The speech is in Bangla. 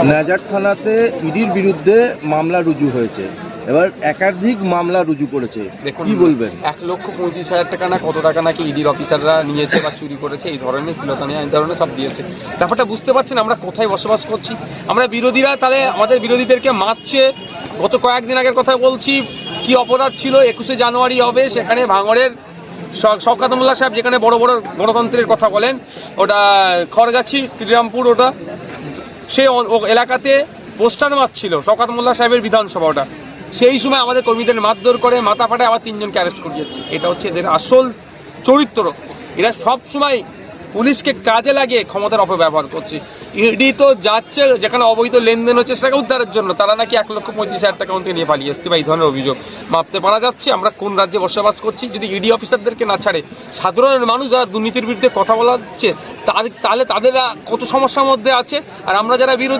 নাজার থানাতে ইডির বিরুদ্ধে মামলা রুজু হয়েছে, এবার একাধিক মামলা রুজু করেছে, কি বলবেন? 1,35,000 টাকা না কত টাকা নাকি ইডির অফিসাররা নিয়েছে বা চুরি করেছে, এই ধরনের শ্লীলতাহানি এই ধরনের সব দিয়েছে। ব্যাপারটা বুঝতে পারছেন আমরা কোথায় বসবাস করছি। আমরা বিরোধীরা তাহলে আমাদের বিরোধীদেরকে মারছে। গত কয়েকদিন আগের কথা বলছি, কি অপরাধ ছিল, 21শে জানুয়ারি হবে, সেখানে ভাঙড়ের শওকত মোল্লা সাহেব যেখানে বড় বড় গণতন্ত্রের কথা বলেন, ওটা খড়গাছি শ্রীরামপুর, ওটা সেই এলাকাতে পোস্টার মারছিল শওকত মোল্লা সাহেবের বিধানসভা, ওটা সেই সময় আমাদের কর্মীদের মারধর করে মাথা ফাটায় আবার 3 জনকে অ্যারেস্ট করিয়েছে। এটা হচ্ছে এদের আসল চরিত্র। এরা সব সময় পুলিশকে কাজে লাগিয়ে ক্ষমতার অপব্যবহার করছে। ইডি তো যাচ্ছে যেখানে অবৈধ লেনদেন হচ্ছে সেটাকে উদ্ধারের জন্য, তারা নাকি 1,35,000 টাকা থেকে নিয়ে পালিয়ে এসছে বা এই ধরনের অভিযোগ। মাপতে পারা যাচ্ছে আমরা কোন রাজ্যে বসবাস করছি। যদি ইডি অফিসারদেরকে না ছাড়ে সাধারণ মানুষ যারা দুর্নীতির বিরুদ্ধে কথা বলা হচ্ছে, তাহলে তাদের কত সমস্যার মধ্যে আছে। আর আমরা যারা বিরোধী